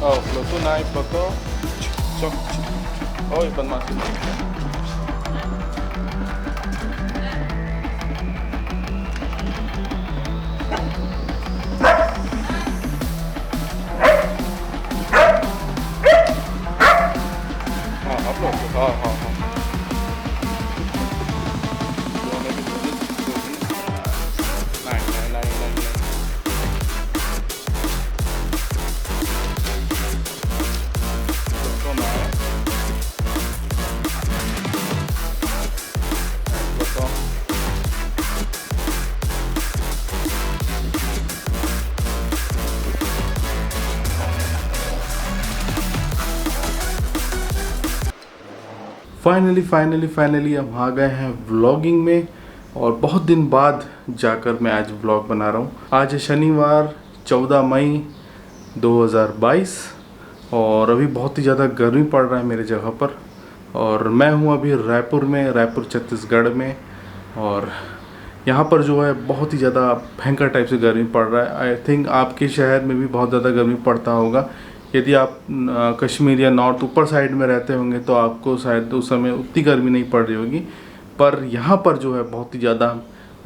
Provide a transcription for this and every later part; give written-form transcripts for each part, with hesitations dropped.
Oh, Pluto naik Pluto. Cok. Oh, ikan masih. Upload. Naik. Finally हम आ गए हैं vlogging में, और बहुत दिन बाद जाकर मैं आज व्लॉग बना रहा हूँ। आज है शनिवार 14 मई 2022 और अभी बहुत ही ज़्यादा गर्मी पड़ रहा है मेरे जगह पर, और मैं हूँ अभी रायपुर में, रायपुर छत्तीसगढ़ में। और यहाँ पर जो है बहुत ही ज़्यादा भयंकर टाइप से गर्मी पड़ रहा है। आई थिंक आपके शहर में भी बहुत ज़्यादा गर्मी पड़ता होगा। यदि आप कश्मीर या नॉर्थ ऊपर साइड में रहते होंगे तो आपको शायद उस समय उतनी गर्मी नहीं पड़ रही होगी, पर यहाँ पर जो है बहुत ही ज़्यादा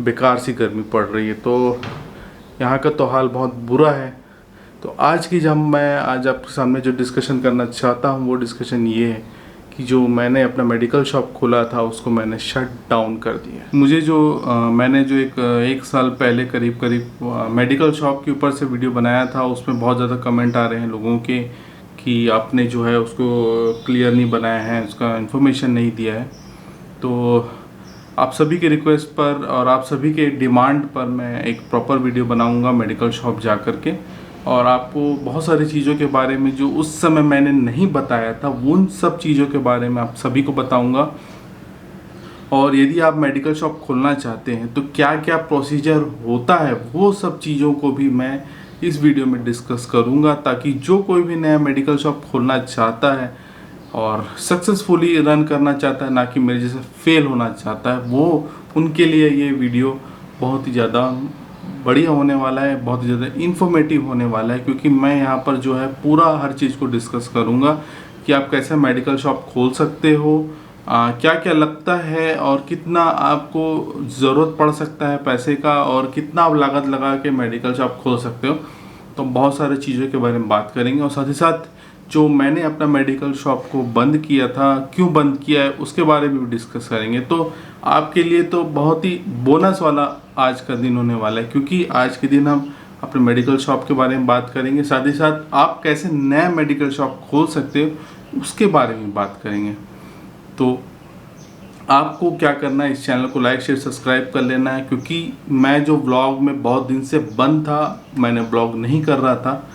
बेकार सी गर्मी पड़ रही है। तो यहाँ का तो हाल बहुत बुरा है। तो मैं आज आपके सामने जो डिस्कशन करना चाहता हूँ वो डिस्कशन ये है कि जो मैंने अपना मेडिकल शॉप खोला था उसको मैंने शट डाउन कर दिया। मुझे मैंने जो एक साल पहले करीब मेडिकल शॉप के ऊपर से वीडियो बनाया था, उसमें बहुत ज़्यादा कमेंट आ रहे हैं लोगों के कि आपने जो है उसको क्लियर नहीं बनाया है, उसका इन्फॉर्मेशन नहीं दिया है। तो आप सभी के रिक्वेस्ट पर और आप सभी के डिमांड पर मैं एक प्रॉपर वीडियो बनाऊंगा मेडिकल शॉप जा कर के, और आपको बहुत सारी चीज़ों के बारे में जो उस समय मैंने नहीं बताया था उन सब चीज़ों के बारे में आप सभी को बताऊंगा। और यदि आप मेडिकल शॉप खोलना चाहते हैं तो क्या क्या प्रोसीजर होता है वो सब चीज़ों को भी मैं इस वीडियो में डिस्कस करूंगा, ताकि जो कोई भी नया मेडिकल शॉप खोलना चाहता है और सक्सेसफुली रन करना चाहता है, ना कि मेरे जैसे फेल होना चाहता है, वो उनके लिए ये वीडियो बहुत ही ज़्यादा बढ़िया होने वाला है, बहुत ही ज़्यादा इन्फॉर्मेटिव होने वाला है। क्योंकि मैं यहाँ पर जो है पूरा हर चीज़ को डिस्कस करूँगा कि आप कैसे मेडिकल शॉप खोल सकते हो, क्या क्या लगता है और कितना आपको ज़रूरत पड़ सकता है पैसे का, और कितना आप लागत लगा के मेडिकल शॉप खोल सकते हो। तो बहुत सारी चीज़ों के बारे में बात करेंगे, और साथ ही साथ जो मैंने अपना मेडिकल शॉप को बंद किया था, क्यों बंद किया है, उसके बारे में भी डिस्कस करेंगे। तो आपके लिए तो बहुत ही बोनस वाला आज का दिन होने वाला है, क्योंकि आज के दिन हम अपने मेडिकल शॉप के बारे में बात करेंगे, साथ ही साथ आप कैसे नया मेडिकल शॉप खोल सकते हो उसके बारे में बात करेंगे। तो आपको क्या करना है, इस चैनल को लाइक शेयर सब्सक्राइब कर लेना है, क्योंकि मैं जो ब्लॉग में बहुत दिन से बंद था, मैंने ब्लॉग नहीं कर रहा था,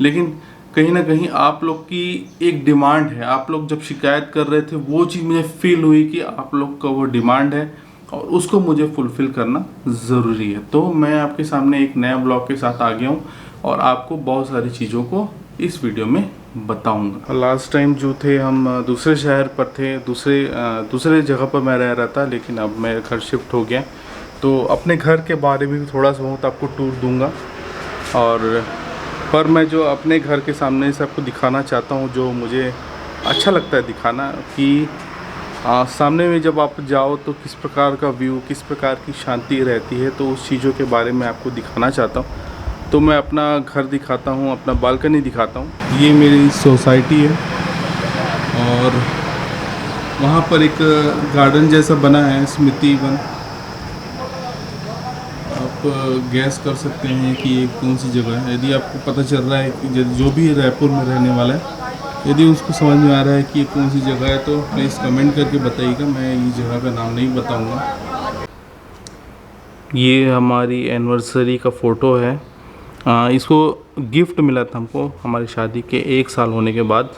लेकिन कहीं ना कहीं आप लोग की एक डिमांड है। आप लोग जब शिकायत कर रहे थे वो चीज़ मुझे फील हुई कि आप लोग का वो डिमांड है और उसको मुझे फुलफ़िल करना ज़रूरी है। तो मैं आपके सामने एक नया ब्लॉग के साथ आ गया हूँ और आपको बहुत सारी चीज़ों को इस वीडियो में बताऊंगा। लास्ट टाइम जो थे हम दूसरे शहर पर थे, दूसरे जगह पर मैं रह रहा था, लेकिन अब मैं घर शिफ्ट हो गया। तो अपने घर के बारे में भी थोड़ा सा बहुत आपको टूर दूंगा, और पर मैं जो अपने घर के सामने से आपको दिखाना चाहता हूँ, जो मुझे अच्छा लगता है दिखाना, कि सामने में जब आप जाओ तो किस प्रकार का व्यू, किस प्रकार की शांति रहती है, तो उस चीज़ों के बारे में आपको दिखाना चाहता हूँ। तो मैं अपना घर दिखाता हूँ, अपना बालकनी दिखाता हूँ। ये मेरी सोसाइटी है और वहाँ पर एक गार्डन जैसा बना है, स्मृति वन। आप गैस कर सकते हैं कि ये कौन सी जगह है। यदि आपको पता चल रहा है कि जो भी रायपुर में रहने वाला है, यदि उसको समझ में आ रहा है कि ये कौन सी जगह है, तो प्लीज़ कमेंट करके बताइएगा। मैं ये जगह का नाम नहीं बताऊंगा। ये हमारी एनिवर्सरी का फ़ोटो है, इसको गिफ्ट मिला था हमको हमारी शादी के 1 साल होने के बाद,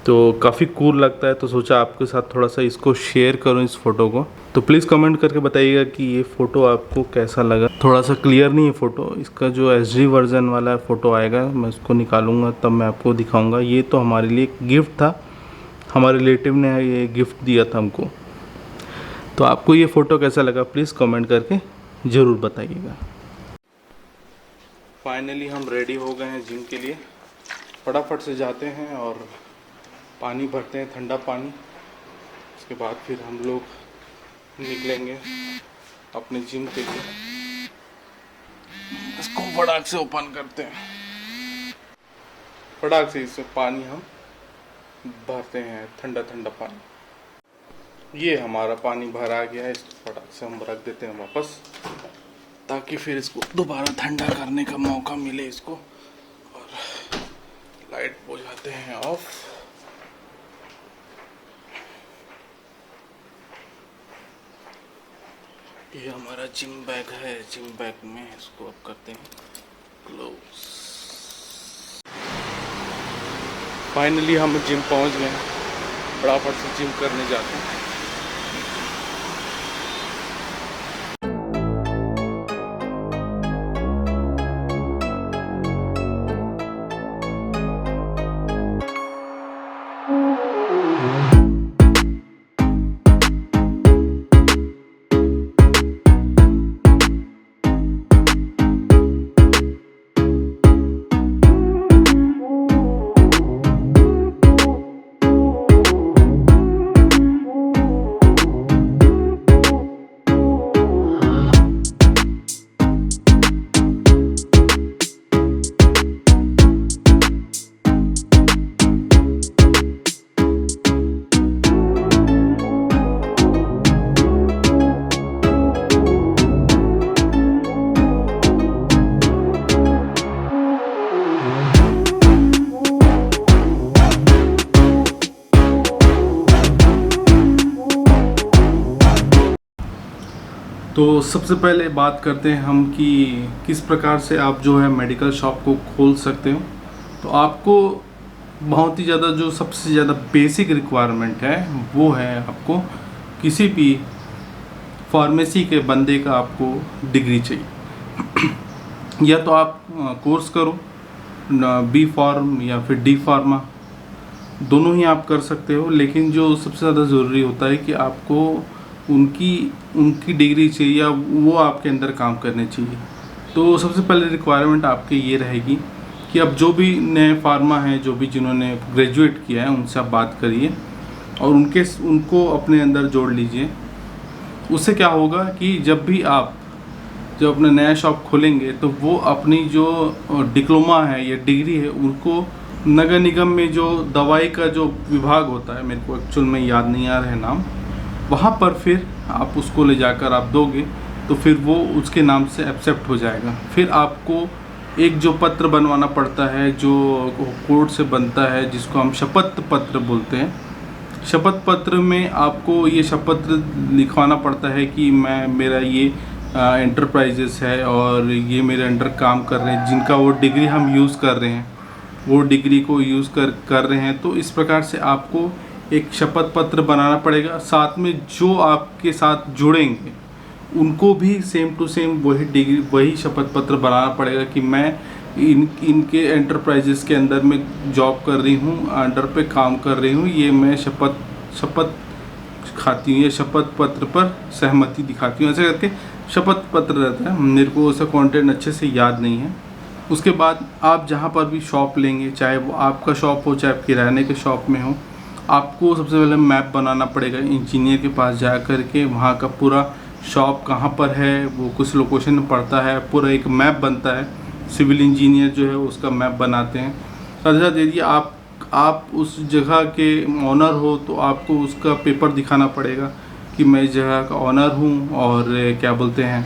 तो काफ़ी कूल लगता है, तो सोचा आपके साथ थोड़ा सा इसको शेयर करूं इस फ़ोटो को। तो प्लीज़ कमेंट करके बताइएगा कि ये फ़ोटो आपको कैसा लगा। थोड़ा सा क्लियर नहीं है फ़ोटो, इसका जो HD वर्ज़न वाला फ़ोटो आएगा मैं उसको निकालूंगा तब मैं आपको दिखाऊंगा। ये तो हमारे लिए एक गिफ्ट था, हमारे रिलेटिव ने ये गिफ्ट दिया था हमको। तो आपको ये फ़ोटो कैसा लगा प्लीज़ कमेंट करके ज़रूर बताइएगा। फाइनली हम रेडी हो गए हैं जिम के लिए। फटाफट से जाते हैं और पानी भरते हैं, ठंडा पानी। उसके बाद फिर हम लोग निकलेंगे अपने जिम के लिए। इसको फटाक से ओपन करते हैं, फटाक से इससे पानी हम भरते हैं, ठंडा ठंडा पानी। ये हमारा पानी भरा गया है, इसको फटाक से हम रख देते हैं वापस, ताकि फिर इसको दोबारा ठंडा करने का मौका मिले इसको। और लाइट बुझाते हैं ऑफ। ये हमारा जिम बैग है, जिम बैग में इसको अब करते हैं क्लोज। फाइनली हम जिम पहुंच गए, फटाफट से जिम करने जाते हैं। तो सबसे पहले बात करते हैं हम कि किस प्रकार से आप जो है मेडिकल शॉप को खोल सकते हो। तो आपको बहुत ही ज़्यादा जो सबसे ज़्यादा बेसिक रिक्वायरमेंट है वो है आपको किसी भी फार्मेसी के बंदे का आपको डिग्री चाहिए। या तो आप कोर्स करो B फार्म या फिर D फार्मा, दोनों ही आप कर सकते हो, लेकिन जो सबसे ज़्यादा ज़रूरी होता है कि आपको उनकी डिग्री चाहिए या वो आपके अंदर काम करने चाहिए। तो सबसे पहले रिक्वायरमेंट आपके ये रहेगी कि अब जो भी नए फार्मा हैं, जो भी जिन्होंने ग्रेजुएट किया है, उनसे आप बात करिए और उनको अपने अंदर जोड़ लीजिए। उससे क्या होगा कि जब अपना नया शॉप खोलेंगे तो वो अपनी जो डिप्लोमा है या डिग्री है उनको नगर निगम में जो दवाई का जो विभाग होता है, मेरे को एक्चुअल में याद नहीं आ रहा है नाम, वहाँ पर फिर आप उसको ले जाकर आप दोगे तो फिर वो उसके नाम से एक्सेप्ट हो जाएगा। फिर आपको एक जो पत्र बनवाना पड़ता है जो कोर्ट से बनता है, जिसको हम शपथ पत्र बोलते हैं। शपथ पत्र में आपको ये शपथ लिखवाना पड़ता है कि मेरा ये एंटरप्राइजेस है और ये मेरे अंडर काम कर रहे हैं, जिनका वो डिग्री हम यूज़ कर रहे हैं, वो डिग्री को यूज़ कर रहे हैं। तो इस प्रकार से आपको एक शपथ पत्र बनाना पड़ेगा। साथ में जो आपके साथ जुड़ेंगे उनको भी सेम टू सेम वही शपथ पत्र बनाना पड़ेगा कि मैं इनके एंटरप्राइजेस के अंदर में जॉब कर रही हूँ, अंडर पे काम कर रही हूँ, ये मैं शपथ खाती हूँ, ये शपथ पत्र पर सहमति दिखाती हूँ। ऐसे करके शपथ पत्र रहता है, मेरे को उसका कंटेंट अच्छे से याद नहीं है। उसके बाद आप जहाँ पर भी शॉप लेंगे, चाहे वो आपका शॉप हो चाहे किराने के शॉप में हो, आपको सबसे पहले मैप बनाना पड़ेगा। इंजीनियर के पास जा कर के वहाँ का पूरा शॉप कहाँ पर है, वो कुछ लोकेशन में पड़ता है, पूरा एक मैप बनता है। सिविल इंजीनियर जो है उसका मैप बनाते हैं। साथ ही साथ यदि आप उस जगह के ऑनर हो तो आपको उसका पेपर दिखाना पड़ेगा कि मैं इस जगह का ऑनर हूँ और क्या बोलते हैं,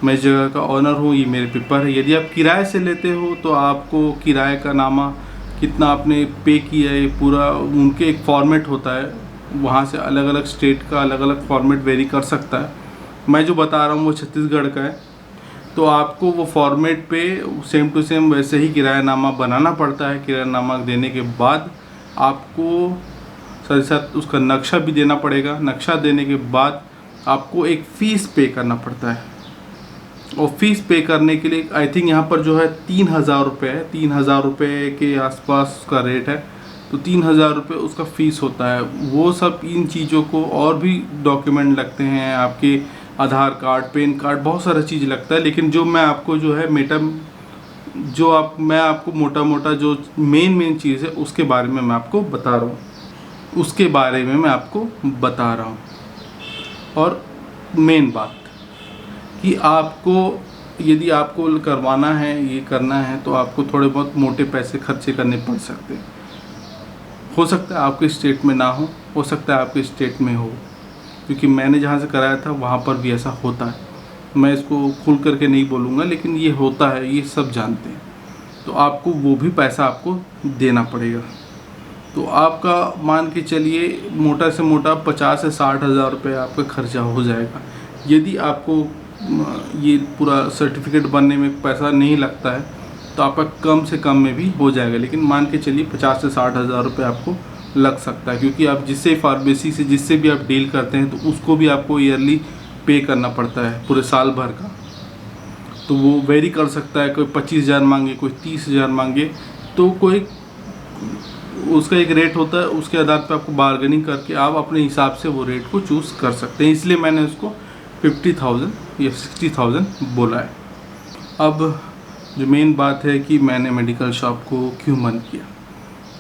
मैं इस जगह का ऑनर हूँ, ये मेरे पेपर है। यदि आप किराए से लेते हो तो आपको किराए का नामा, कितना आपने पे किया है, पूरा उनके एक फॉर्मेट होता है, वहाँ से अलग अलग स्टेट का अलग अलग फॉर्मेट वेरी कर सकता है। मैं जो बता रहा हूँ वो छत्तीसगढ़ का है। तो आपको वो फॉर्मेट पे सेम टू सेम वैसे ही किरायानामा बनाना पड़ता है। किरायानामा देने के बाद आपको साथ ही साथ उसका नक्शा भी देना पड़ेगा। नक्शा देने के बाद आपको एक फ़ीस पे करना पड़ता है, और फीस पे करने के लिए आई थिंक यहाँ पर जो है 3,000 रुपये है, 3,000 रुपये के आसपास उसका रेट है। तो 3,000 रुपये उसका फ़ीस होता है। वो सब इन चीज़ों को और भी डॉक्यूमेंट लगते हैं, आपके आधार कार्ड, पैन कार्ड, बहुत सारा चीज़ लगता है। लेकिन जो मैं आपको जो है मैं आपको मोटा मोटा जो मेन चीज़ है उसके बारे में मैं आपको बता रहा हूँ। और मेन बात कि आपको यदि आपको करवाना है, ये करना है, तो आपको थोड़े बहुत मोटे पैसे खर्चे करने पड़ सकते हैं। हो सकता है आपके स्टेट में ना हो सकता है आपके स्टेट में हो, क्योंकि मैंने जहाँ से कराया था वहाँ पर भी ऐसा होता है। मैं इसको खुल करके नहीं बोलूँगा, लेकिन ये होता है, ये सब जानते हैं। तो आपको वो भी पैसा आपको देना पड़ेगा। तो आपका मान के चलिए मोटा से मोटा 50 से 60,000 रुपये आपका खर्चा हो जाएगा। यदि आपको ये पूरा सर्टिफिकेट बनने में पैसा नहीं लगता है तो आपका कम से कम में भी हो जाएगा, लेकिन मान के चलिए 50 से 60,000 रुपये आपको लग सकता है, क्योंकि आप जिससे फार्मेसी से जिससे भी आप डील करते हैं तो उसको भी आपको ईयरली पे करना पड़ता है पूरे साल भर का। तो वो वेरी कर सकता है, कोई 25,000 मांगे, कोई 30,000 मांगे, तो कोई उसका एक रेट होता है, उसके आधार पर आपको बार्गेनिंग करके आप अपने हिसाब से वो रेट को चूज़ कर सकते हैं। इसलिए मैंने उसको 50,000 या 60,000 बोला है। अब जो मेन बात है कि मैंने मेडिकल शॉप को क्यों बंद किया।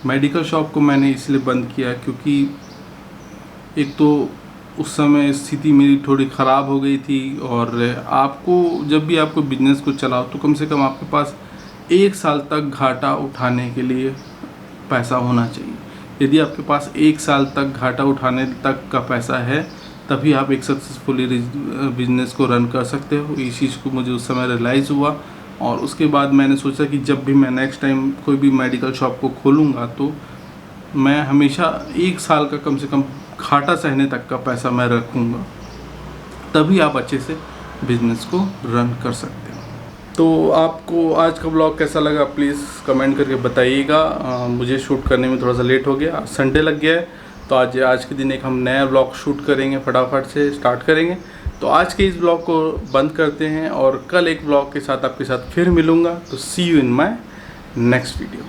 मेडिकल शॉप को मैंने इसलिए बंद किया क्योंकि एक तो उस समय स्थिति मेरी थोड़ी ख़राब हो गई थी, और आपको जब भी आपको बिजनेस को चलाओ तो कम से कम आपके पास 1 साल तक घाटा उठाने के लिए पैसा होना चाहिए। यदि आपके पास 1 साल तक घाटा उठाने तक का पैसा है, तभी आप एक सक्सेसफुली बिजनेस को रन कर सकते हो। इस चीज़ को मुझे उस समय रियलाइज़ हुआ, और उसके बाद मैंने सोचा कि जब भी मैं नेक्स्ट टाइम कोई भी मेडिकल शॉप को खोलूँगा तो मैं हमेशा 1 साल का कम से कम घाटा सहने तक का पैसा मैं रखूँगा, तभी आप अच्छे से बिजनेस को रन कर सकते हो। तो आपको आज का ब्लॉग कैसा लगा प्लीज़ कमेंट करके बताइएगा। मुझे शूट करने में थोड़ा सा लेट हो गया, संडे लग गया है, तो आज के दिन एक हम नया ब्लॉग शूट करेंगे, फटाफट से स्टार्ट करेंगे। तो आज के इस ब्लॉग को बंद करते हैं, और कल एक ब्लॉग के साथ आपके साथ फिर मिलूँगा। तो see you in my next video.